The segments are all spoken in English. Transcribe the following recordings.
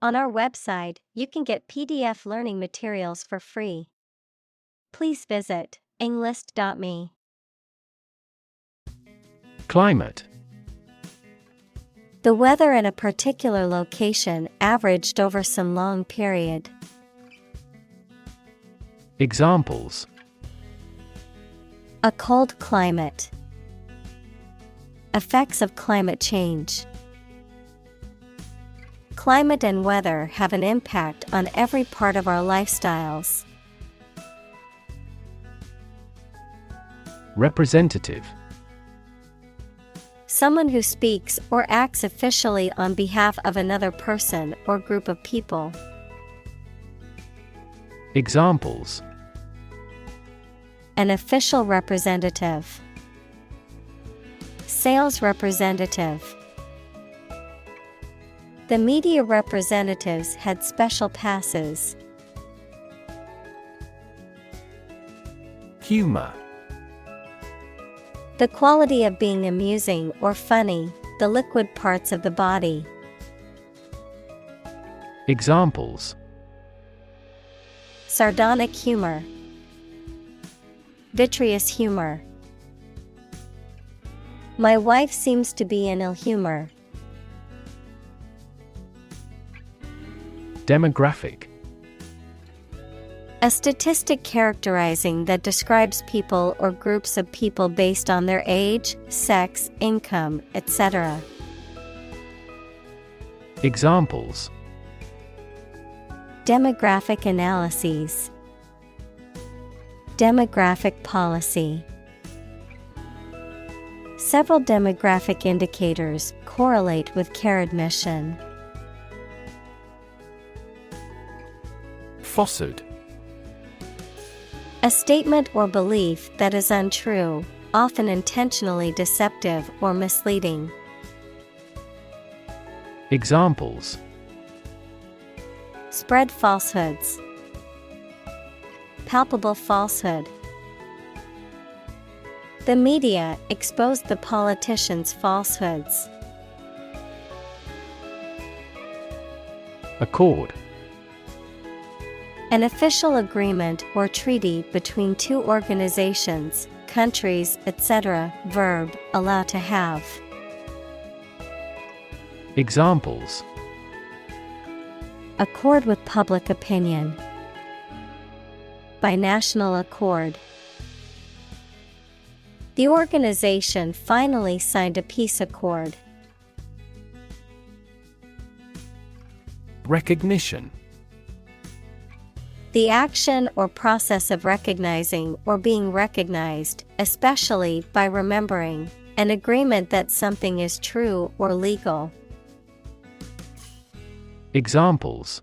On our website, you can get PDF learning materials for free. Please visit englist.me. Climate. The weather in a particular location averaged over some long period. Examples: A cold climate. Effects of climate change. Climate and weather have an impact on every part of our lifestyles. Representative. Someone who speaks or acts officially on behalf of another person or group of people. Examples: An official representative. Sales representative. The media representatives had special passes. Humor. The quality of being amusing or funny, the liquid parts of the body. Examples: Sardonic humor. Vitreous humor. My wife seems to be in ill humor. Demographic. A statistic characterizing that describes people or groups of people based on their age, sex, income, etc. Examples: Demographic analyses. Demographic policy. Several demographic indicators correlate with care admission. Falsehood. A statement or belief that is untrue, often intentionally deceptive or misleading. Examples: Spread falsehoods. Palpable falsehood. The media exposed the politicians' falsehoods. Accord. An official agreement or treaty between two organizations, countries, etc. Verb, allow to have. Examples: Accord with public opinion. By national accord. The organization finally signed a peace accord. Recognition. The action or process of recognizing or being recognized, especially by remembering, an agreement that something is true or legal. Examples: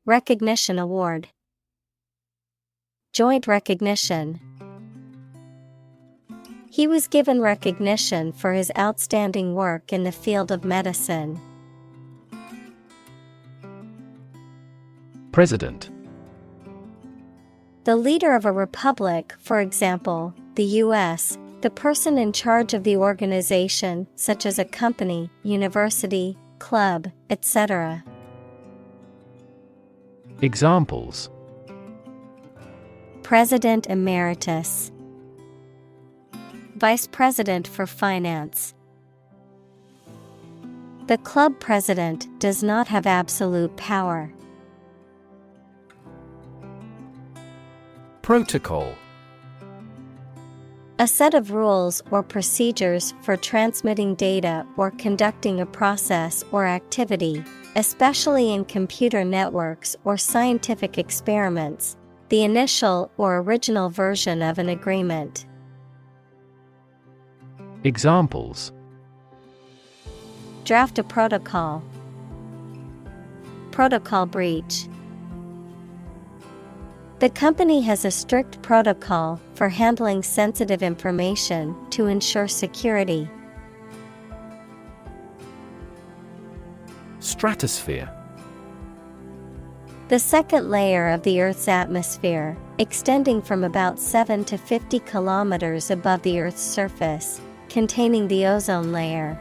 Recognition award. Joint recognition. He was given recognition for his outstanding work in the field of medicine. President. The leader of a republic, for example, the U.S., the person in charge of the organization, such as a company, university, club, etc. Examples: President Emeritus. Vice President for Finance. The club president does not have absolute power. Protocol. A set of rules or procedures for transmitting data or conducting a process or activity, especially in computer networks or scientific experiments, the initial or original version of an agreement. Examples: Draft a protocol. Protocol breach. The company has a strict protocol for handling sensitive information to ensure security. Stratosphere. The second layer of the Earth's atmosphere, extending from about 7 to 50 kilometers above the Earth's surface, containing the ozone layer.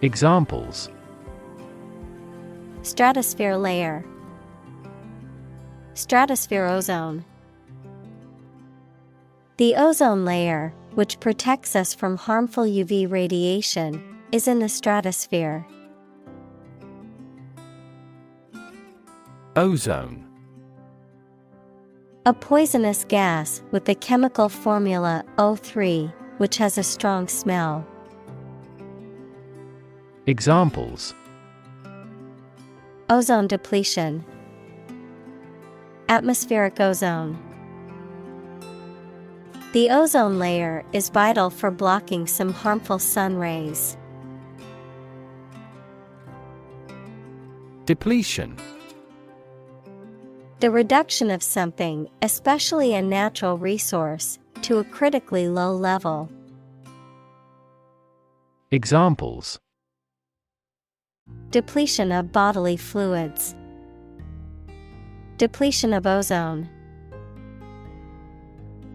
Examples: stratosphere layer, stratosphere ozone. The ozone layer, which protects us from harmful UV radiation, is in the stratosphere. Ozone. A poisonous gas with the chemical formula O3, which has a strong smell. Examples: ozone depletion, atmospheric ozone. The ozone layer is vital for blocking some harmful sun rays. Depletion. The reduction of something, especially a natural resource, to a critically low level. Examples: depletion of bodily fluids, depletion of ozone.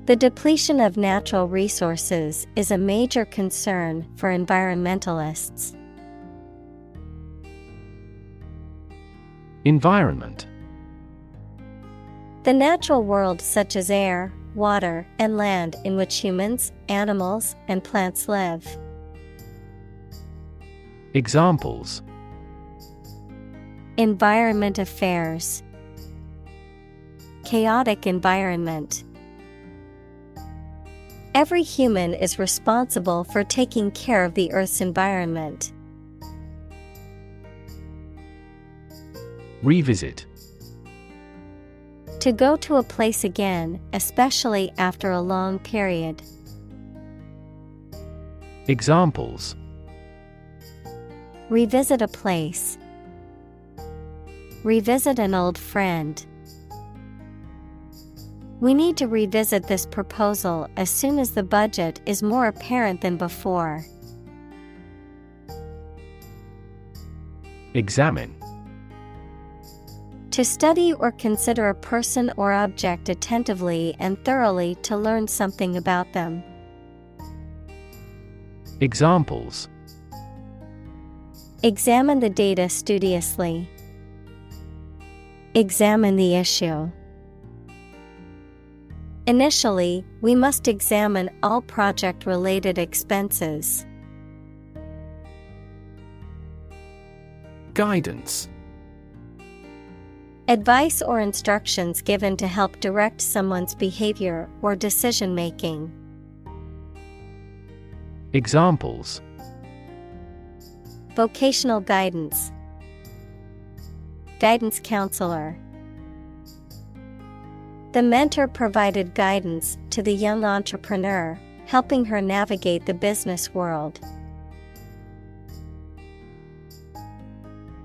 The depletion of natural resources is a major concern for environmentalists. Environment. The natural world such as air, water, and land in which humans, animals, and plants live. Examples: environment affairs, chaotic environment. Every human is responsible for taking care of the Earth's environment. Revisit. To go to a place again, especially after a long period. Examples: revisit a place, revisit an old friend. We need to revisit this proposal as soon as the budget is more apparent than before. Examine. To study or consider a person or object attentively and thoroughly to learn something about them. Examples: examine the data studiously, examine the issue. Initially, we must examine all project-related expenses. Guidance. Advice or instructions given to help direct someone's behavior or decision-making. Examples: vocational guidance, guidance counselor. The mentor provided guidance to the young entrepreneur, helping her navigate the business world.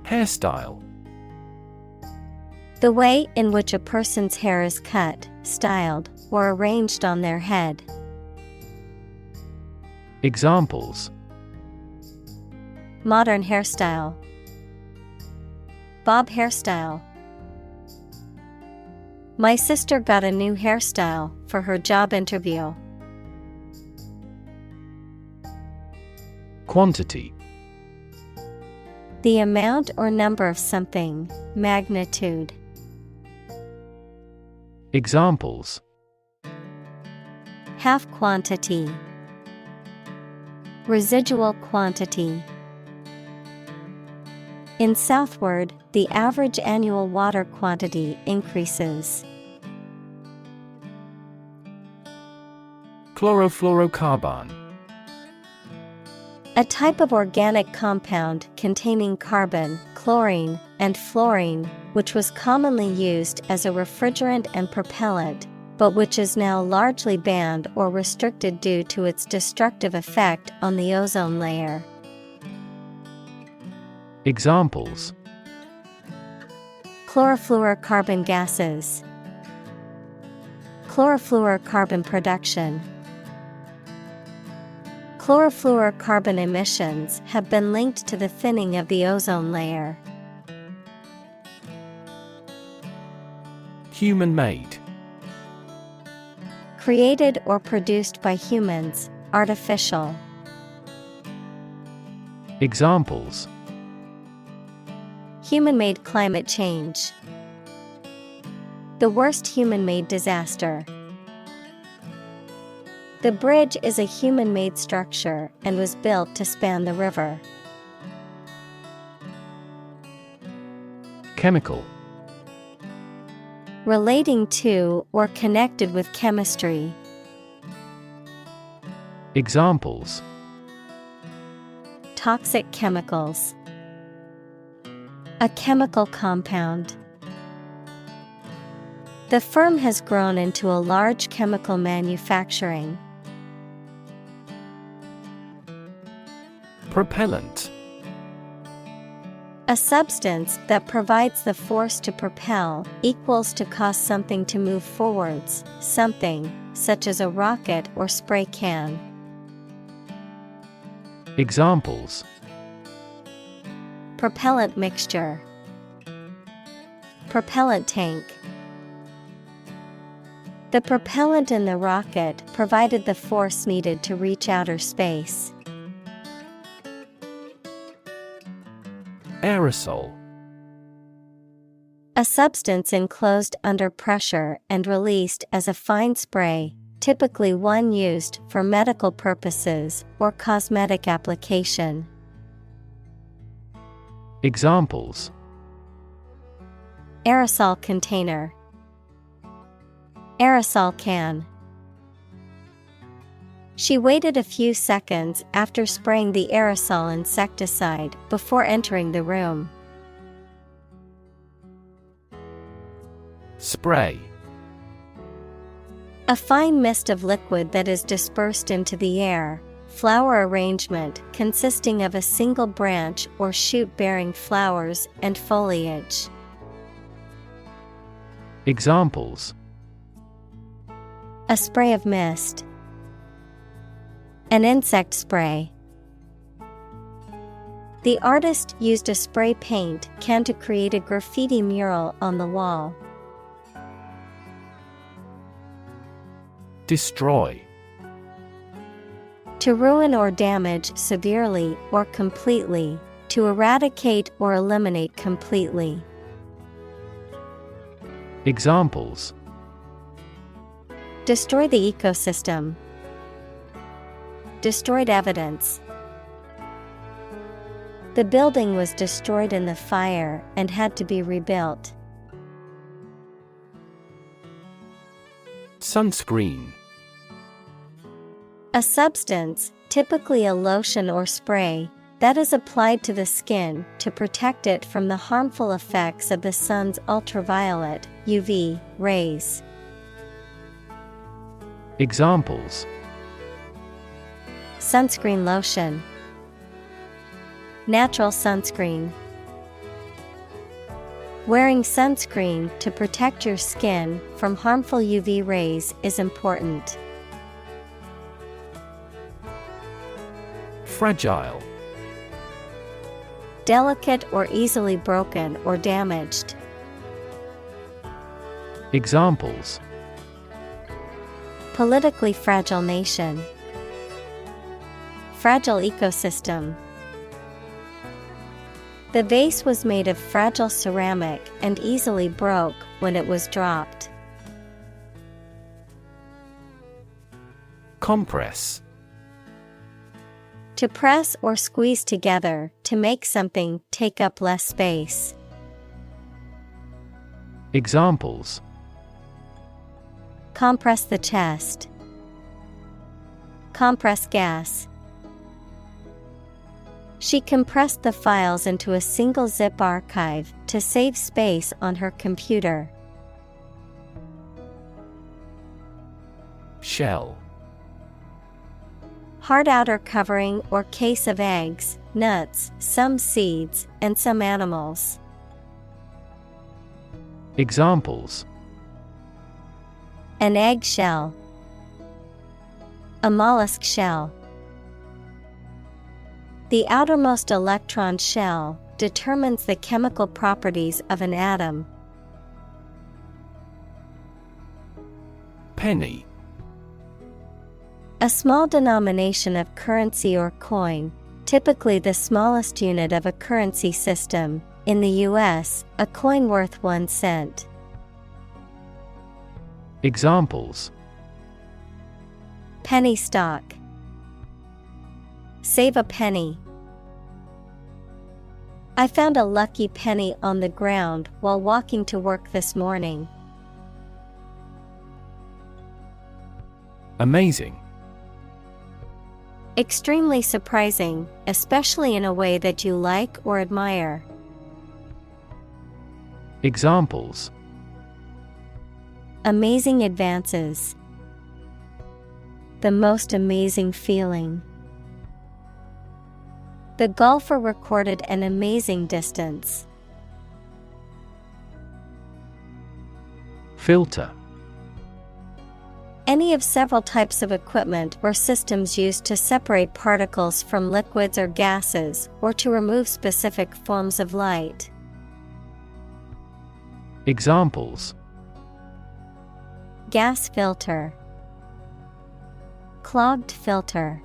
Hairstyle. The way in which a person's hair is cut, styled, or arranged on their head. Examples: modern hairstyle, bob hairstyle. My sister got a new hairstyle for her job interview. Quantity. The amount or number of something, magnitude. Examples: half quantity, residual quantity. In southward, the average annual water quantity increases. Chlorofluorocarbon. A type of organic compound containing carbon, chlorine, and fluorine, which was commonly used as a refrigerant and propellant, but which is now largely banned or restricted due to its destructive effect on the ozone layer. Examples: chlorofluorocarbon gases, chlorofluorocarbon production. Chlorofluorocarbon emissions have been linked to the thinning of the ozone layer. Human-made. Created or produced by humans, artificial. Examples: human-made climate change. The worst human-made disaster. The bridge is a human-made structure and was built to span the river. Chemical. Relating to or connected with chemistry. Examples: toxic chemicals. A chemical compound. The firm has grown into a large chemical manufacturing. Propellant. A substance that provides the force to propel, equals to cause something to move forwards, something, such as a rocket or spray can. Examples: propellant mixture. Propellant tank. The propellant in the rocket provided the force needed to reach outer space. Aerosol. A substance enclosed under pressure and released as a fine spray, typically one used for medical purposes or cosmetic application. Examples: aerosol container. Aerosol can. She waited a few seconds after spraying the aerosol insecticide before entering the room. Spray. A fine mist of liquid that is dispersed into the air. Flower arrangement consisting of a single branch or shoot bearing flowers and foliage. Examples: a spray of mist. An insect spray. The artist used a spray paint can to create a graffiti mural on the wall. Destroy. To ruin or damage severely or completely, to eradicate or eliminate completely. Examples: destroy the ecosystem. Destroyed evidence. The building was destroyed in the fire and had to be rebuilt. Sunscreen. A substance, typically a lotion or spray, that is applied to the skin to protect it from the harmful effects of the sun's ultraviolet (UV) rays. Examples: sunscreen lotion. Natural sunscreen. Wearing sunscreen to protect your skin from harmful UV rays is important. Fragile. Delicate or easily broken or damaged. Examples: politically fragile nation. Fragile ecosystem. The vase was made of fragile ceramic and easily broke when it was dropped. Compress. To press or squeeze together to make something take up less space. Examples: compress the chest. Compress gas. She compressed the files into a single zip archive to save space on her computer. Shell. Hard outer covering or case of eggs, nuts, some seeds, and some animals. Examples: an egg shell. A mollusk shell. The outermost electron shell determines the chemical properties of an atom. Penny. A small denomination of currency or coin, typically the smallest unit of a currency system. In the U.S., a coin worth 1 cent. Examples: Penny stock. Save a penny. I found a lucky penny on the ground while walking to work this morning. Amazing. Extremely surprising, especially in a way that you like or admire. Examples: Amazing advances. The most amazing feeling. The golfer recorded an amazing distance. Filter. Any of several types of equipment or systems used to separate particles from liquids or gases, or to remove specific forms of light. Examples: Gas filter. Clogged filter.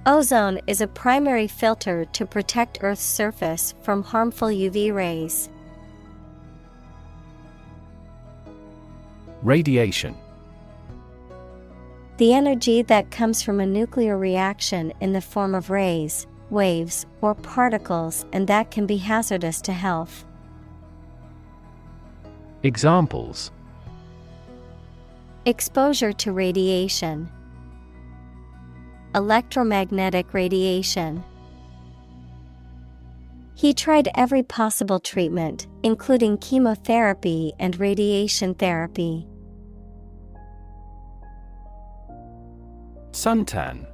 Ozone is a primary filter to protect Earth's surface from harmful UV rays. Radiation. The energy that comes from a nuclear reaction in the form of rays, waves, or particles, and that can be hazardous to health. Examples: Exposure to radiation. Electromagnetic radiation. He tried every possible treatment, including chemotherapy and radiation therapy. Suntan.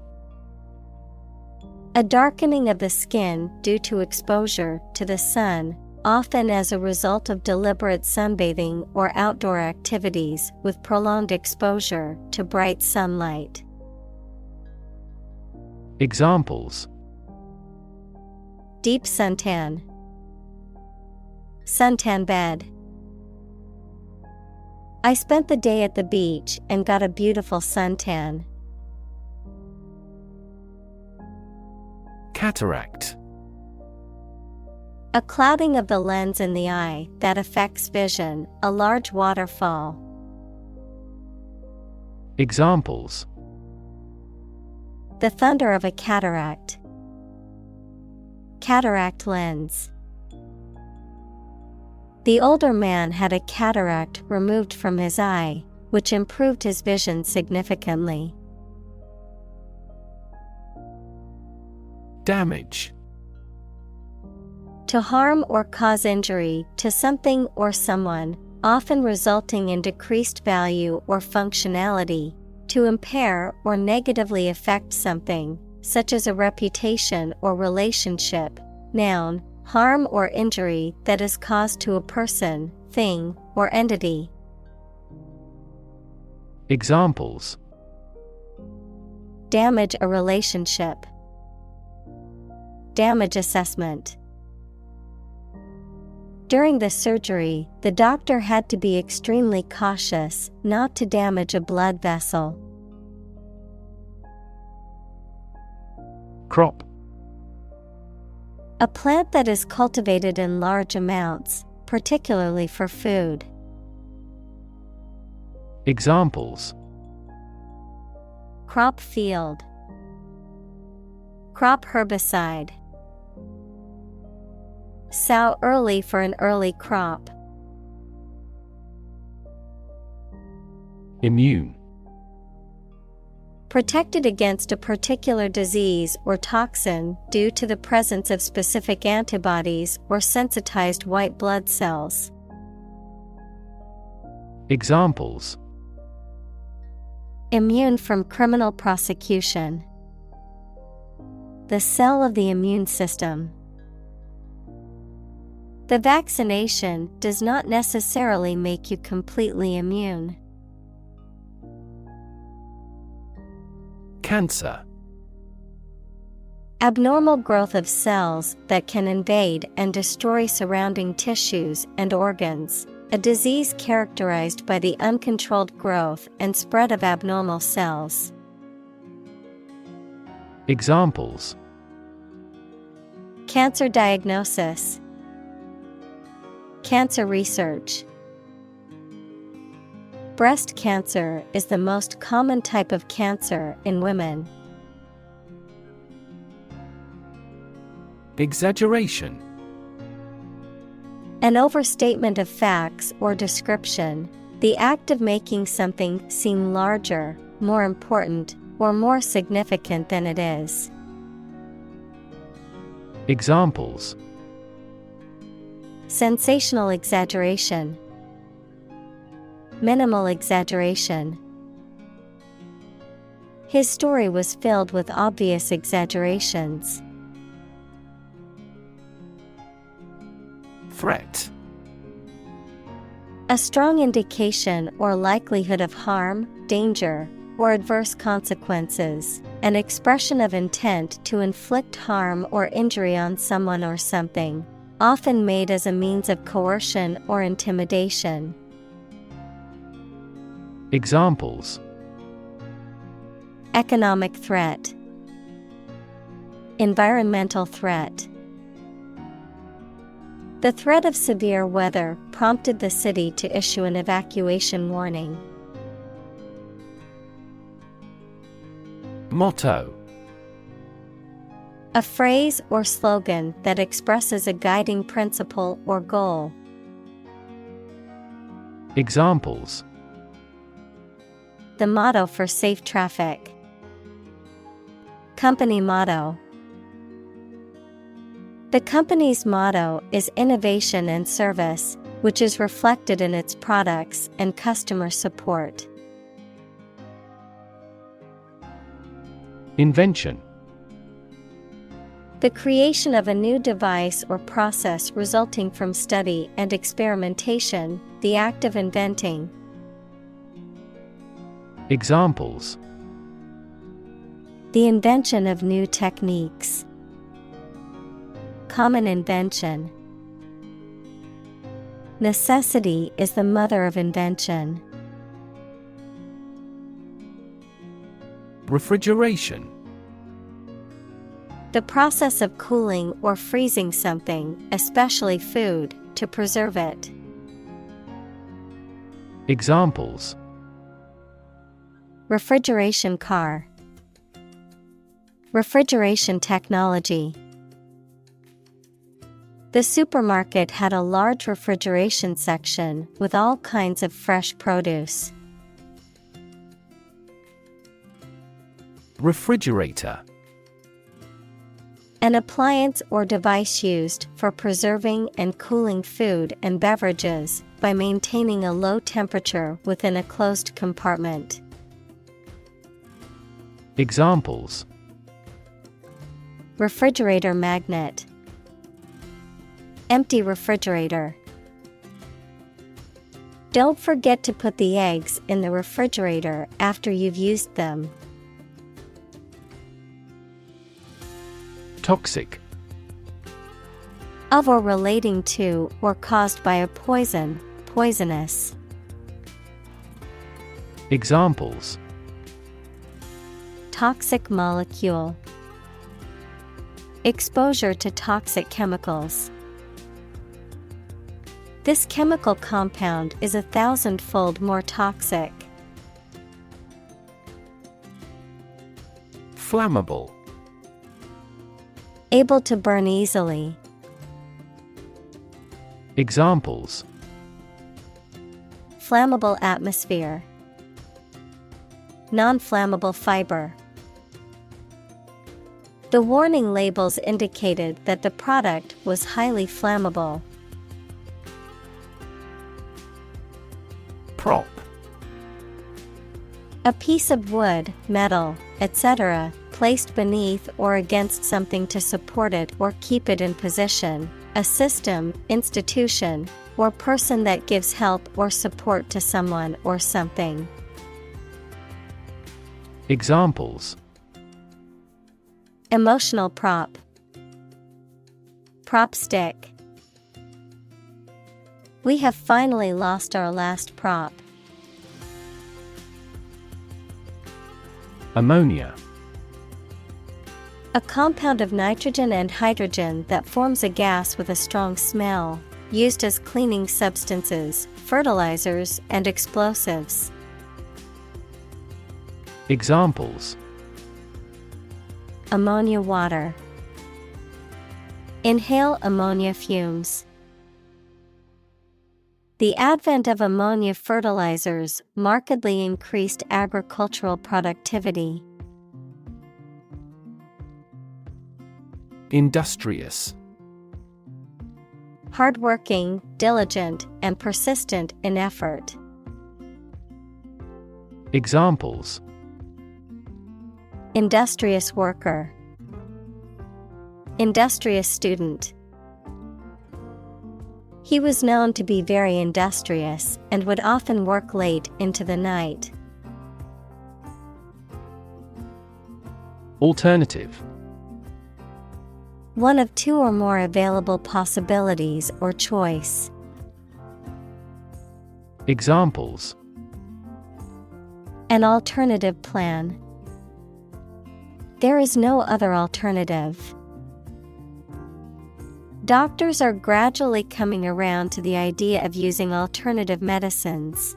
A darkening of the skin due to exposure to the sun, often as a result of deliberate sunbathing or outdoor activities with prolonged exposure to bright sunlight. Examples: Deep suntan. Suntan bed. I spent the day at the beach and got a beautiful suntan. Cataract. A clouding of the lens in the eye that affects vision, a large waterfall. Examples: The thunder of a cataract. Cataract lens. The older man had a cataract removed from his eye, which improved his vision significantly. Damage. To harm or cause injury to something or someone, often resulting in decreased value or functionality. To impair or negatively affect something, such as a reputation or relationship. Noun, harm or injury that is caused to a person, thing, or entity. Examples: Damage a relationship. Damage assessment. During the surgery, the doctor had to be extremely cautious not to damage a blood vessel. Crop. A plant that is cultivated in large amounts, particularly for food. Examples: Crop field. Crop herbicide. Sow early for an early crop. Immune. Protected against a particular disease or toxin due to the presence of specific antibodies or sensitized white blood cells. Examples: Immune from criminal prosecution. The cell of the immune system. The vaccination does not necessarily make you completely immune. Cancer. Abnormal growth of cells that can invade and destroy surrounding tissues and organs. A disease characterized by the uncontrolled growth and spread of abnormal cells. Examples: cancer diagnosis, cancer research. Breast cancer is the most common type of cancer in women. Exaggeration. An overstatement of facts or description, the act of making something seem larger, more important, or more significant than it is. Examples: sensational exaggeration, minimal exaggeration. His story was filled with obvious exaggerations. Threat. A strong indication or likelihood of harm, danger, or adverse consequences, an expression of intent to inflict harm or injury on someone or something, often made as a means of coercion or intimidation. Examples: economic threat, environmental threat. The threat of severe weather prompted the city to issue an evacuation warning. Motto. A phrase or slogan that expresses a guiding principle or goal. Examples: the motto for safe traffic, company motto. The company's motto is innovation and service, which is reflected in its products and customer support. Invention. The creation of a new device or process resulting from study and experimentation, the act of inventing. Examples: the invention of new techniques, common invention. Necessity is the mother of invention. Refrigeration. The process of cooling or freezing something, especially food, to preserve it. Examples: refrigeration car, refrigeration technology. The supermarket had a large refrigeration section with all kinds of fresh produce. Refrigerator. An appliance or device used for preserving and cooling food and beverages by maintaining a low temperature within a closed compartment. Examples: refrigerator magnet, empty refrigerator. Don't forget to put the eggs in the refrigerator after you've used them. Toxic. Of or relating to or caused by a poison, poisonous. Examples: toxic molecule, exposure to toxic chemicals. This chemical compound is 1,000-fold more toxic. Flammable. Able to burn easily. Examples: flammable atmosphere, non-flammable fiber. The warning labels indicated that the product was highly flammable. Prop. A piece of wood, metal, etc., placed beneath or against something to support it or keep it in position, a system, institution, or person that gives help or support to someone or something. Examples: emotional prop, prop stick. We have finally lost our last prop. Ammonia. A compound of nitrogen and hydrogen that forms a gas with a strong smell, used as cleaning substances, fertilizers, and explosives. Examples: Ammonia water. Inhale ammonia fumes. The advent of ammonia fertilizers markedly increased agricultural productivity. Industrious. Hardworking, diligent, and persistent in effort. Examples: Industrious worker. Industrious student. He was known to be very industrious and would often work late into the night. Alternative. One of two or more available possibilities or choice. Examples: An alternative plan. There is no other alternative. Doctors are gradually coming around to the idea of using alternative medicines.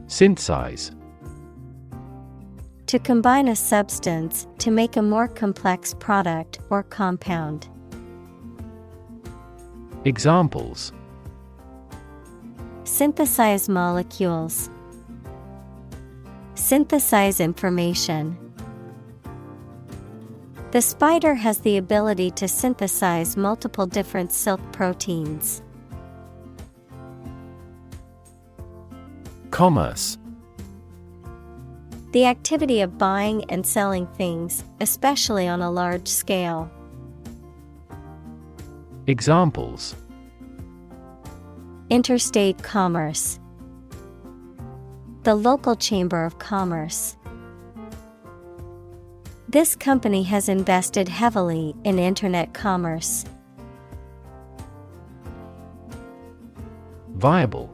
Synthesize. To combine a substance to make a more complex product or compound. Examples: Synthesize molecules. Synthesize information. The spider has the ability to synthesize multiple different silk proteins. Commerce. The activity of buying and selling things, especially on a large scale. Examples: Interstate commerce. The local chamber of commerce. This company has invested heavily in internet commerce. Viable.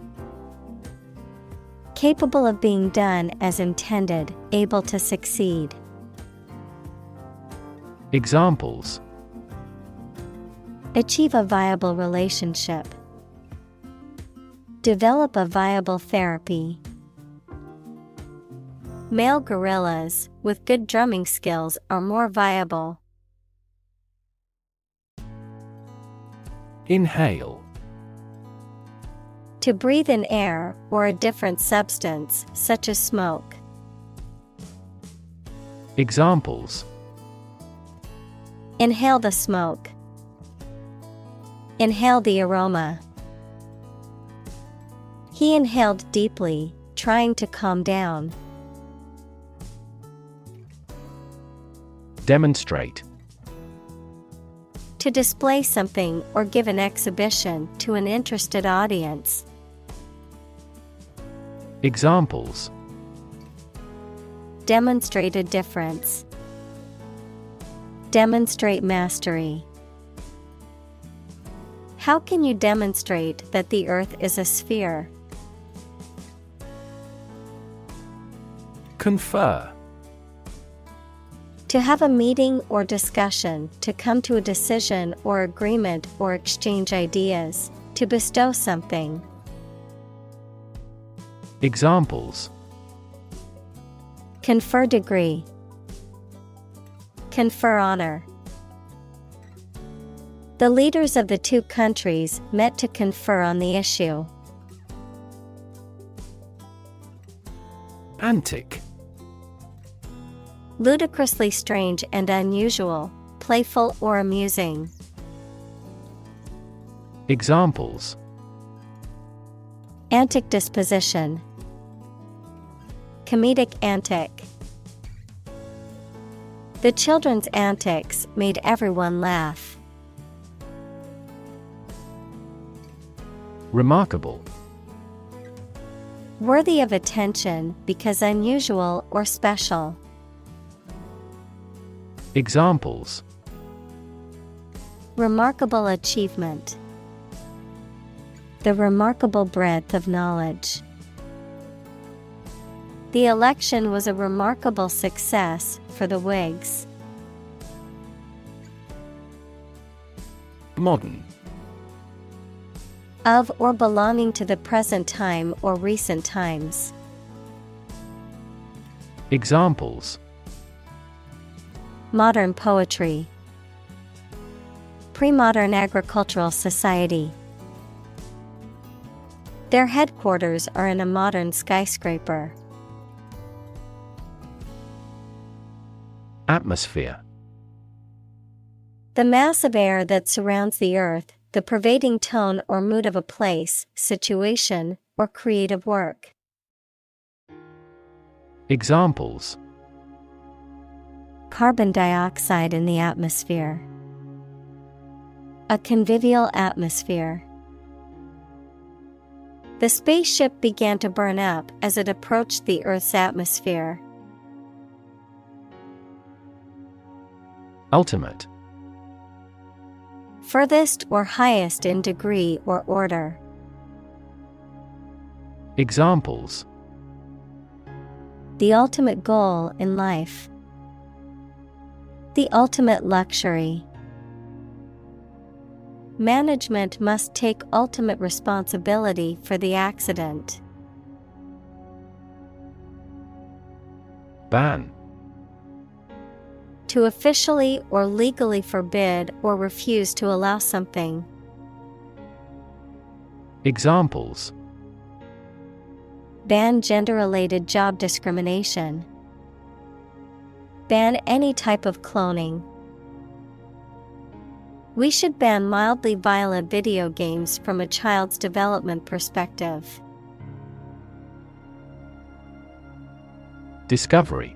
Capable of being done as intended, able to succeed. Examples: Achieve a viable relationship. Develop a viable therapy. Male gorillas with good drumming skills are more viable. Inhale. To breathe in air or a different substance, such as smoke. Examples: Inhale the smoke. Inhale the aroma. He inhaled deeply, trying to calm down. Demonstrate. To display something or give an exhibition to an interested audience. Examples: Demonstrate a difference. Demonstrate mastery. How can you demonstrate that the Earth is a sphere? Confer. To have a meeting or discussion, to come to a decision or agreement or exchange ideas, to bestow something. Examples: Confer degree. Confer honor. The leaders of the two countries met to confer on the issue. Antic. Ludicrously strange and unusual, playful or amusing. Examples: Antic disposition. Comedic antic. The children's antics made everyone laugh. Remarkable. Worthy of attention because unusual or special. Examples: Remarkable achievement. The remarkable breadth of knowledge. The election was a remarkable success for the Whigs. Modern. Of or belonging to the present time or recent times. Examples: Modern poetry. Pre-modern agricultural society. Their headquarters are in a modern skyscraper. Atmosphere. The mass of air that surrounds the earth, the pervading tone or mood of a place, situation, or creative work. Examples: Carbon dioxide in the atmosphere. A convivial atmosphere. The spaceship began to burn up as it approached the Earth's atmosphere. Ultimate. Furthest or highest in degree or order. Examples: The ultimate goal in life. The ultimate luxury. Management must take ultimate responsibility for the accident. Ban. To officially or legally forbid or refuse to allow something. Examples: Ban gender-related job discrimination. Ban any type of cloning. We should ban mildly violent video games from a child's development perspective. Discovery.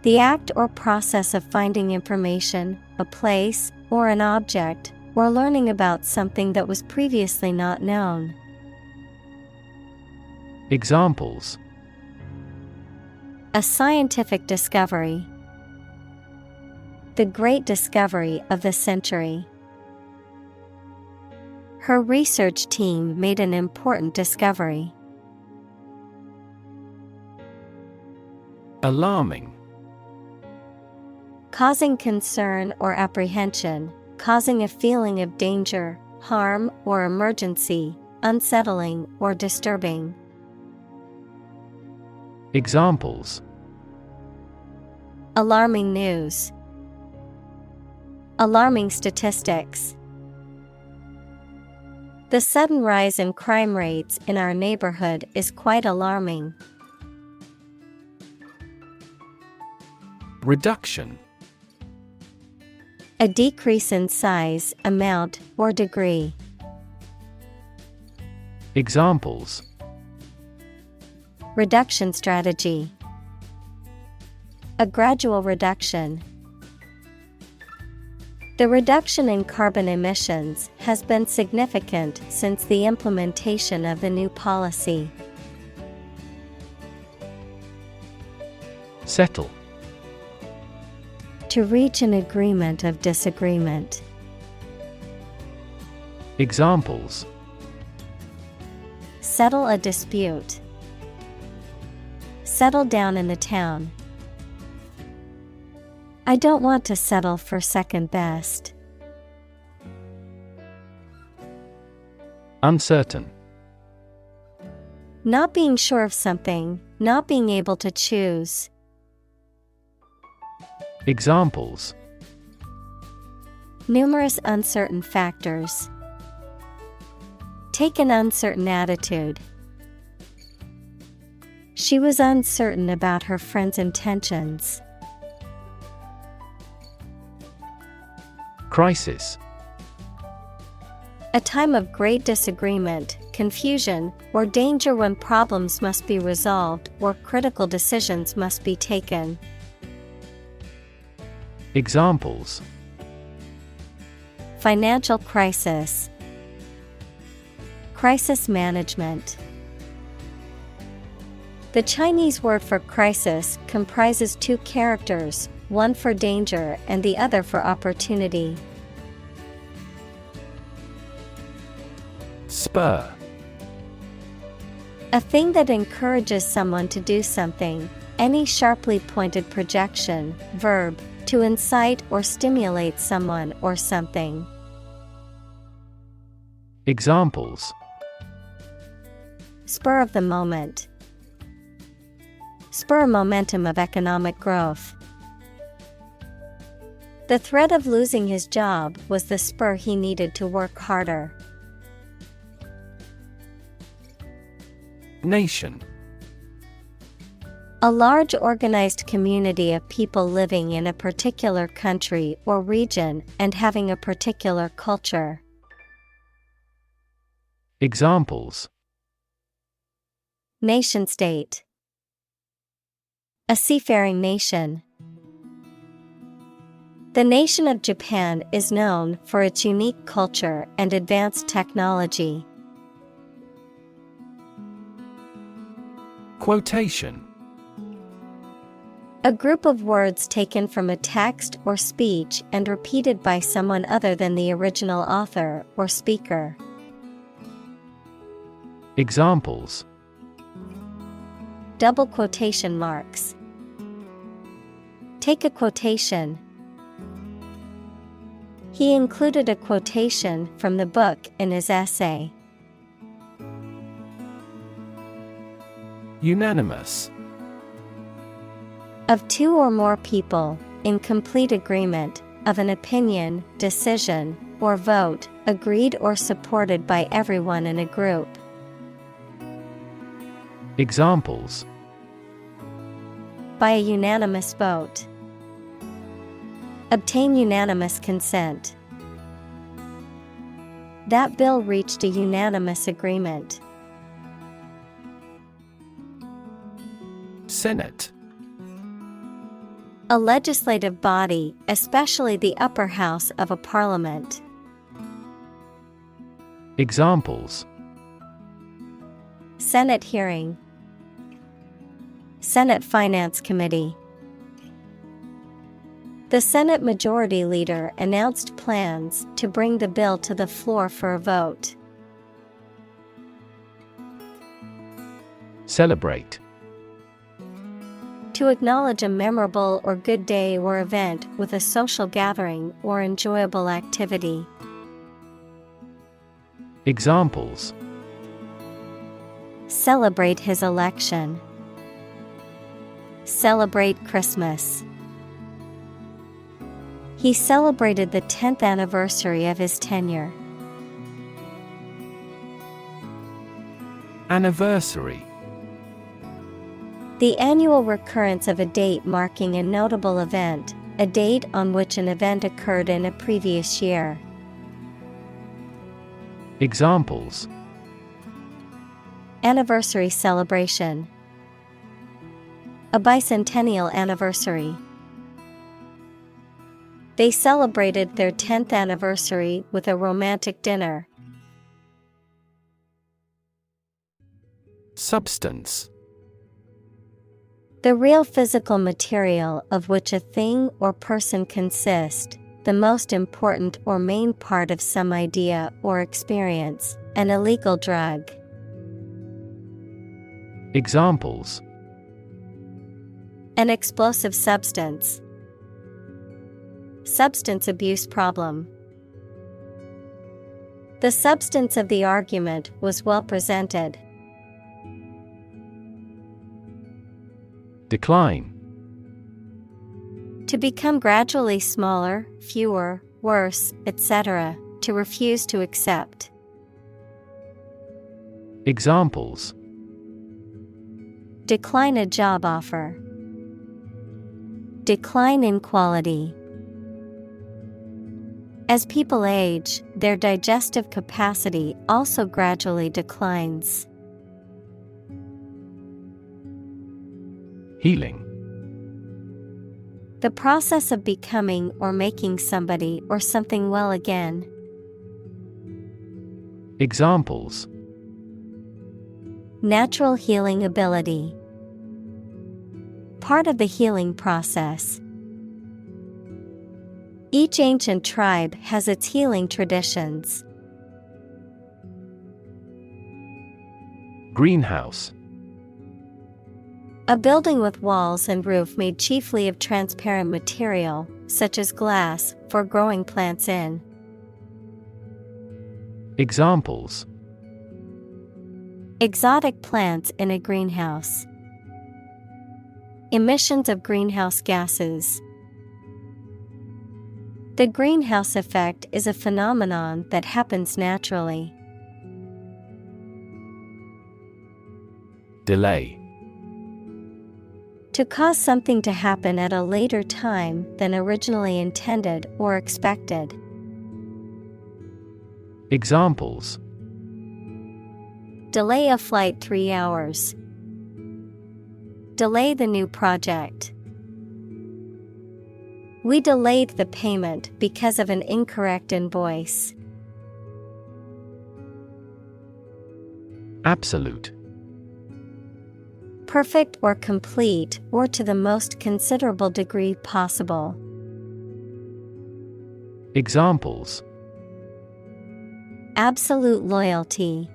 The act or process of finding information, a place, or an object, or learning about something that was previously not known. Examples: A scientific discovery. The great discovery of the century. Her research team made an important discovery. Alarming. Causing concern or apprehension, causing a feeling of danger, harm, or emergency, unsettling or disturbing. Examples: Alarming news. Alarming statistics. The sudden rise in crime rates in our neighborhood is quite alarming. Reduction. A decrease in size, amount, or degree. Examples: Reduction strategy. A gradual reduction. The reduction in carbon emissions has been significant since the implementation of the new policy. Settle. To reach an agreement of disagreement. Examples: Settle a dispute. Settle down in the town. I don't want to settle for second best. Uncertain. Not being sure of something, not being able to choose. Examples: Numerous uncertain factors. Take an uncertain attitude. She was uncertain about her friend's intentions. Crisis. A time of great disagreement, confusion, or danger when problems must be resolved or critical decisions must be taken. Examples: Financial crisis. Crisis management. The Chinese word for crisis comprises two characters, one for danger and the other for opportunity. Spur. A thing that encourages someone to do something. Any sharply pointed projection. Verb, to incite or stimulate someone or something. Examples: Spur of the moment. Spur momentum of economic growth. The threat of losing his job was the spur he needed to work harder. Nation. A large organized community of people living in a particular country or region and having a particular culture. Examples: Nation-state. A seafaring nation. The nation of Japan is known for its unique culture and advanced technology. Quotation. A group of words taken from a text or speech and repeated by someone other than the original author or speaker. Examples: Double quotation marks. Take a quotation. He included a quotation from the book in his essay. Unanimous. Of two or more people, in complete agreement, of an opinion, decision, or vote, agreed or supported by everyone in a group. Examples: By a unanimous vote. Obtain unanimous consent. That bill reached a unanimous agreement. Senate. A legislative body, especially the upper house of a parliament. Examples: Senate hearing. Senate Finance Committee. The Senate Majority Leader announced plans to bring the bill to the floor for a vote. Celebrate. To acknowledge a memorable or good day or event with a social gathering or enjoyable activity. Examples: Celebrate his election. Celebrate Christmas. He celebrated the 10th anniversary of his tenure. Anniversary. The annual recurrence of a date marking a notable event, a date on which an event occurred in a previous year. Examples: Anniversary celebration. A bicentennial anniversary. They celebrated their 10th anniversary with a romantic dinner. Substance. The real physical material of which a thing or person consists, the most important or main part of some idea or experience, an illegal drug. Examples: An explosive substance. Substance abuse problem. The substance of the argument was well presented. Decline. To become gradually smaller, fewer, worse, etc., to refuse to accept. Examples: Decline a job offer. Decline in quality. As people age, their digestive capacity also gradually declines. Healing. The process of becoming or making somebody or something well again. Examples: Natural healing ability. Part of the healing process. Each ancient tribe has its healing traditions. Greenhouse. A building with walls and roof made chiefly of transparent material, such as glass, for growing plants in. Examples: Exotic plants in a greenhouse. Emissions of greenhouse gases. The greenhouse effect is a phenomenon that happens naturally. Delay. To cause something to happen at a later time than originally intended or expected. Examples: Delay a flight 3 hours. Delay the new project. We delayed the payment because of an incorrect invoice. Absolute. Perfect or complete, or to the most considerable degree possible. Examples: Absolute loyalty.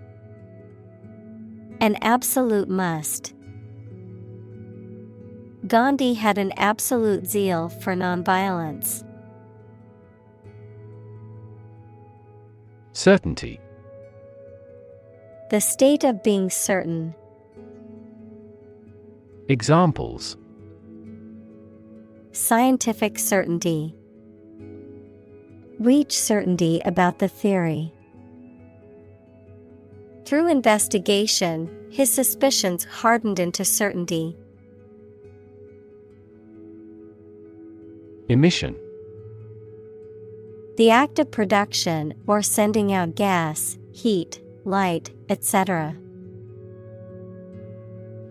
An absolute must. Gandhi had an absolute zeal for nonviolence. Certainty. The state of being certain. Examples: Scientific certainty. Reach certainty about the theory. Through investigation, his suspicions hardened into certainty. Emission. The act of production or sending out gas, heat, light, etc.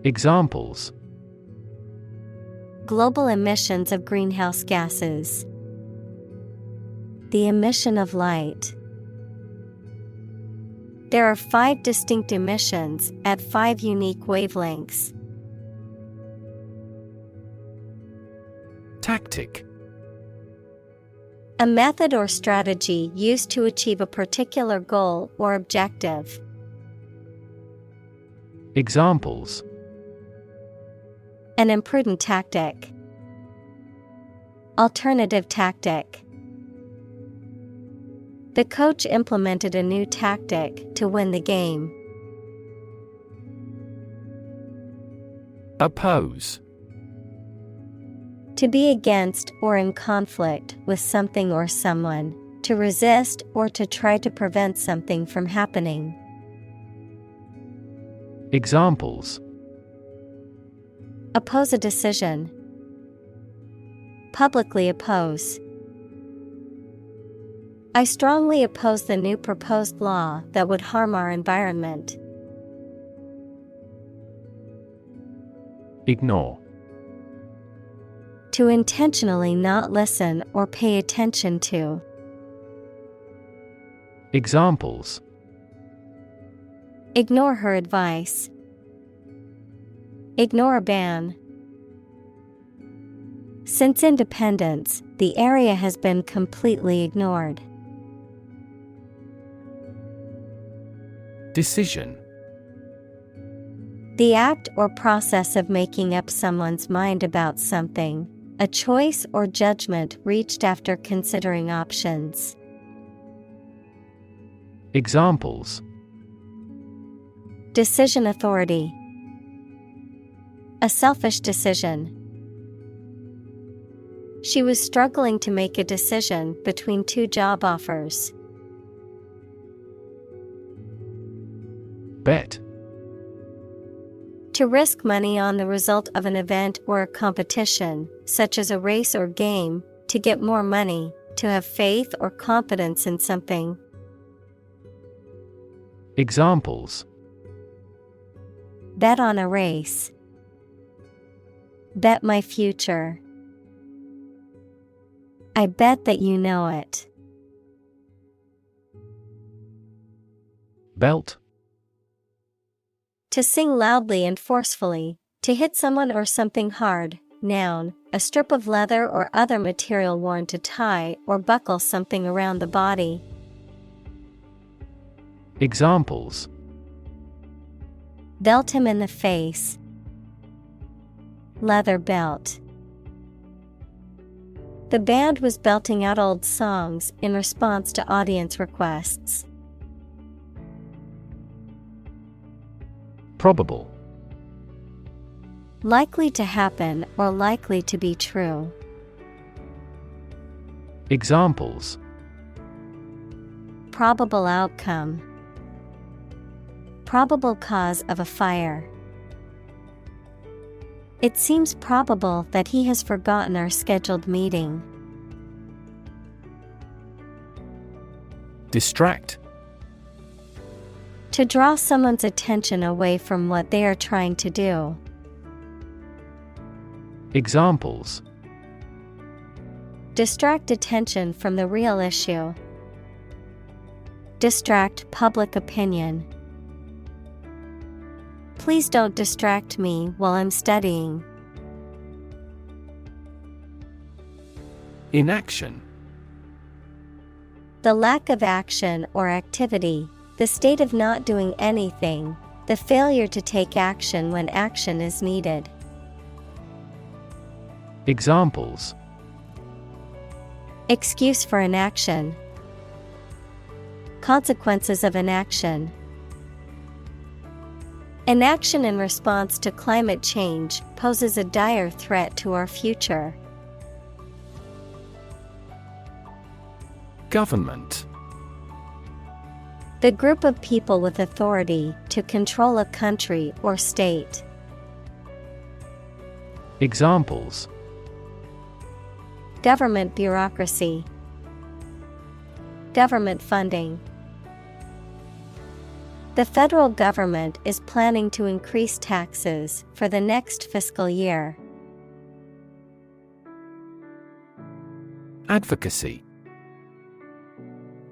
Examples: Global emissions of greenhouse gases. The emission of light. There are 5 distinct emissions at 5 unique wavelengths. Tactic. A method or strategy used to achieve a particular goal or objective. Examples: An imprudent tactic. Alternative tactic. The coach implemented a new tactic to win the game. Oppose. To be against or in conflict with something or someone, to resist or to try to prevent something from happening. Examples: Oppose a decision. Publicly oppose. I strongly oppose the new proposed law that would harm our environment. Ignore. To intentionally not listen or pay attention to. Examples: Ignore her advice. Ignore a ban. Since independence, the area has been completely ignored. Decision. The act or process of making up someone's mind about something, a choice or judgment reached after considering options. Examples: Decision authority. A selfish decision. She was struggling to make a decision between 2 job offers. Bet. To risk money on the result of an event or a competition, such as a race or game, to get more money, to have faith or confidence in something. Examples: Bet on a race. Bet my future. I bet that you know it. Belt. To sing loudly and forcefully, to hit someone or something hard. Noun, a strip of leather or other material worn to tie or buckle something around the body. Examples: Belt him in the face. Leather belt. The band was belting out old songs in response to audience requests. Probable. Likely to happen or likely to be true. Examples: Probable outcome. Probable cause of a fire. It seems probable that he has forgotten our scheduled meeting. Distract. To draw someone's attention away from what they are trying to do. Examples: Distract attention from the real issue. Distract public opinion. Please don't distract me while I'm studying. Inaction. The lack of action or activity, the state of not doing anything, the failure to take action when action is needed. Examples: Excuse for inaction. Consequences of inaction. Inaction in response to climate change poses a dire threat to our future. Government. The group of people with authority to control a country or state. Examples: Government bureaucracy. Government funding. The federal government is planning to increase taxes for the next fiscal year. Advocacy.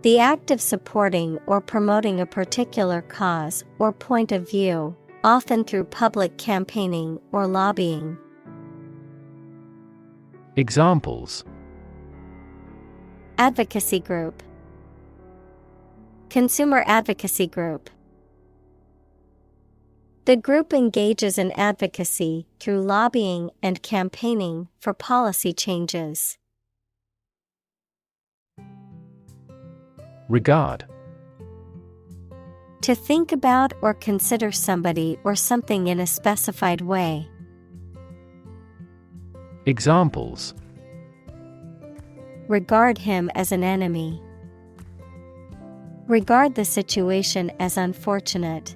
The act of supporting or promoting a particular cause or point of view, often through public campaigning or lobbying. Examples: Advocacy group. Consumer advocacy group. The group engages in advocacy through lobbying and campaigning for policy changes. Regard. To think about or consider somebody or something in a specified way. Examples: Regard him as an enemy. Regard the situation as unfortunate.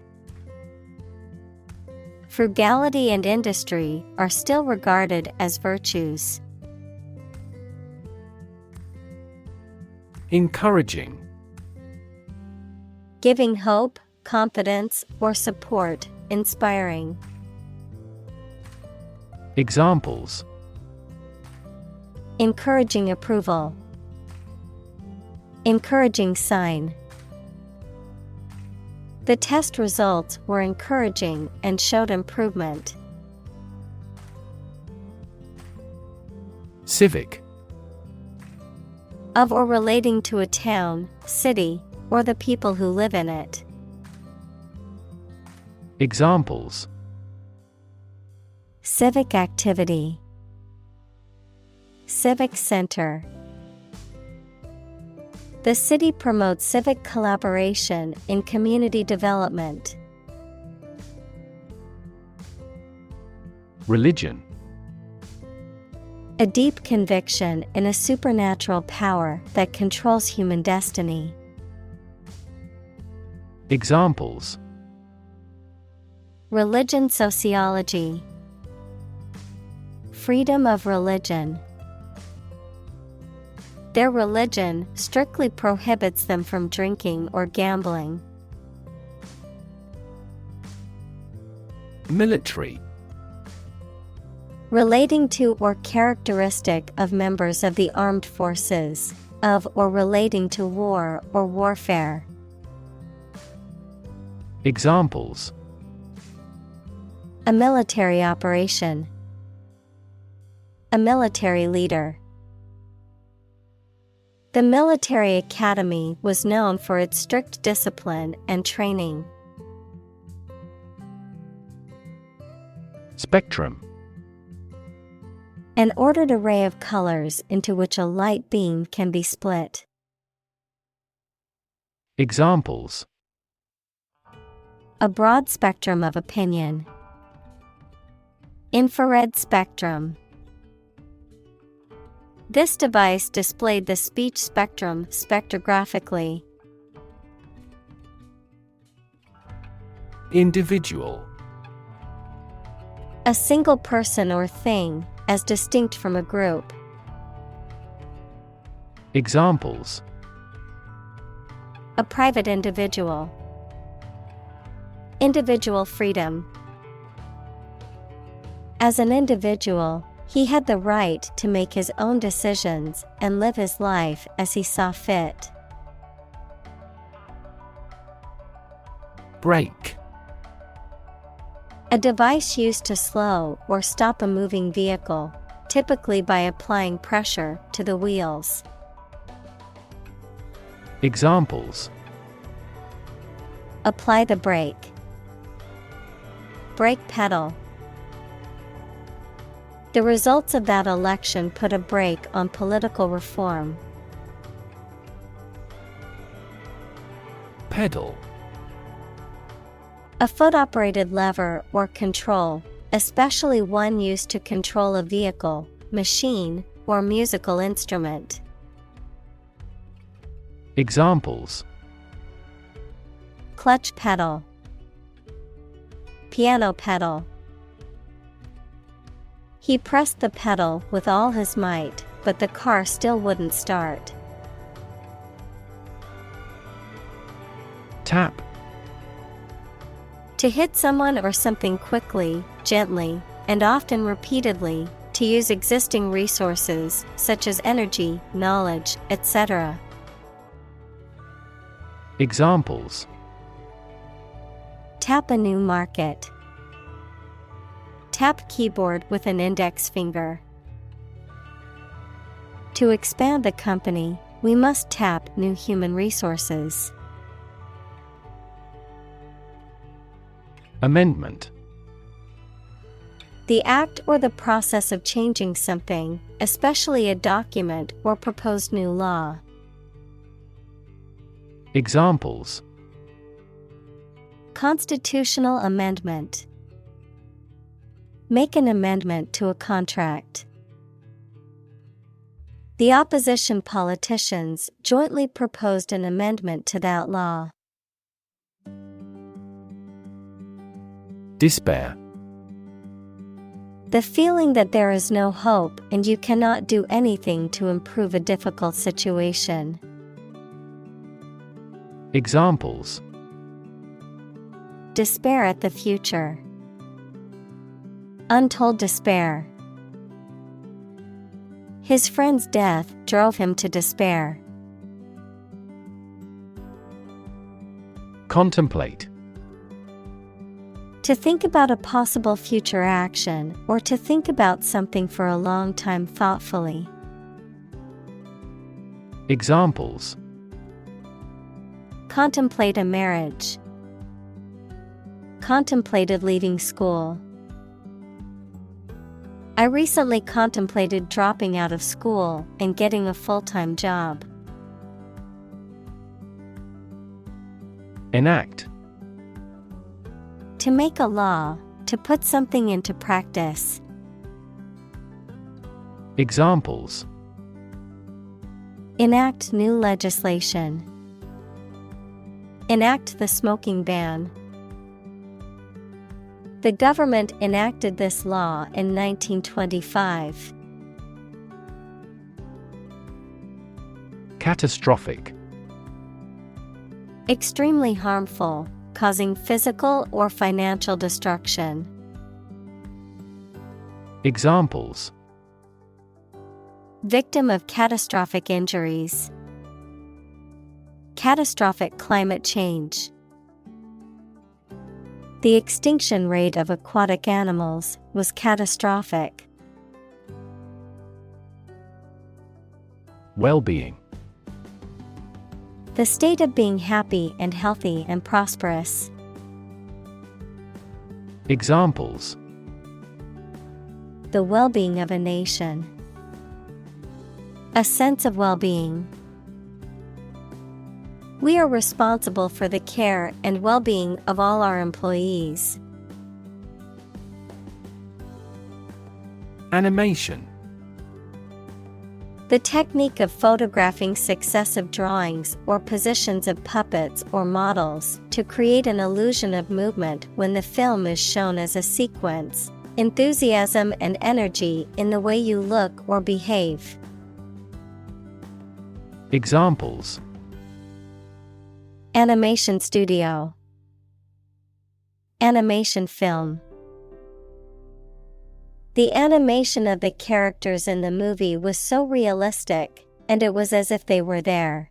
Frugality and industry are still regarded as virtues. Encouraging. Giving hope, confidence, or support, inspiring. Examples: Encouraging approval. Encouraging sign. The test results were encouraging and showed improvement. Civic. Of or relating to a town, city, or the people who live in it. Examples: Civic activity. Civic center. The city promotes civic collaboration in community development. Religion. A deep conviction in a supernatural power that controls human destiny. Examples: Religion sociology. Freedom of religion. Their religion strictly prohibits them from drinking or gambling. Military. Relating to or characteristic of members of the armed forces, of or relating to war or warfare. Examples: A military operation. A military leader. The military academy was known for its strict discipline and training. Spectrum. An ordered array of colors into which a light beam can be split. Examples: A broad spectrum of opinion. Infrared spectrum. This device displayed the speech spectrum spectrographically. Individual. A single person or thing, as distinct from a group. Examples: A private individual. Individual freedom. As an individual, he had the right to make his own decisions and live his life as he saw fit. Brake. A device used to slow or stop a moving vehicle, typically by applying pressure to the wheels. Examples: Apply the brake. Brake pedal. The results of that election put a brake on political reform. Pedal. A foot-operated lever or control, especially one used to control a vehicle, machine, or musical instrument. Examples: Clutch pedal. Piano pedal. He pressed the pedal with all his might, but the car still wouldn't start. Tap. To hit someone or something quickly, gently, and often repeatedly, to use existing resources, such as energy, knowledge, etc. Examples: Tap a new market. Tap keyboard with an index finger. To expand the company, we must tap new human resources. Amendment. The act or the process of changing something, especially a document or proposed new law. Examples: Constitutional amendment. Make an amendment to a contract. The opposition politicians jointly proposed an amendment to that law. Despair. The feeling that there is no hope and you cannot do anything to improve a difficult situation. Examples: Despair at the future. Untold despair. His friend's death drove him to despair. Contemplate. To think about a possible future action or to think about something for a long time thoughtfully. Examples: Contemplate a marriage. Contemplated leaving school. I recently contemplated dropping out of school and getting a full-time job. Enact. To make a law, to put something into practice. Examples: Enact new legislation. Enact the smoking ban. The government enacted this law in 1925. Catastrophic. Extremely harmful, causing physical or financial destruction. Examples: Victim of catastrophic injuries. Catastrophic climate change. The extinction rate of aquatic animals was catastrophic. Well-being. The state of being happy and healthy and prosperous. Examples: the well-being of a nation. A sense of well-being. We are responsible for the care and well-being of all our employees. Animation. The technique of photographing successive drawings or positions of puppets or models to create an illusion of movement when the film is shown as a sequence. Enthusiasm and energy in the way you look or behave. Examples: Animation studio, animation film. The animation of the characters in the movie was so realistic, and it was as if they were there.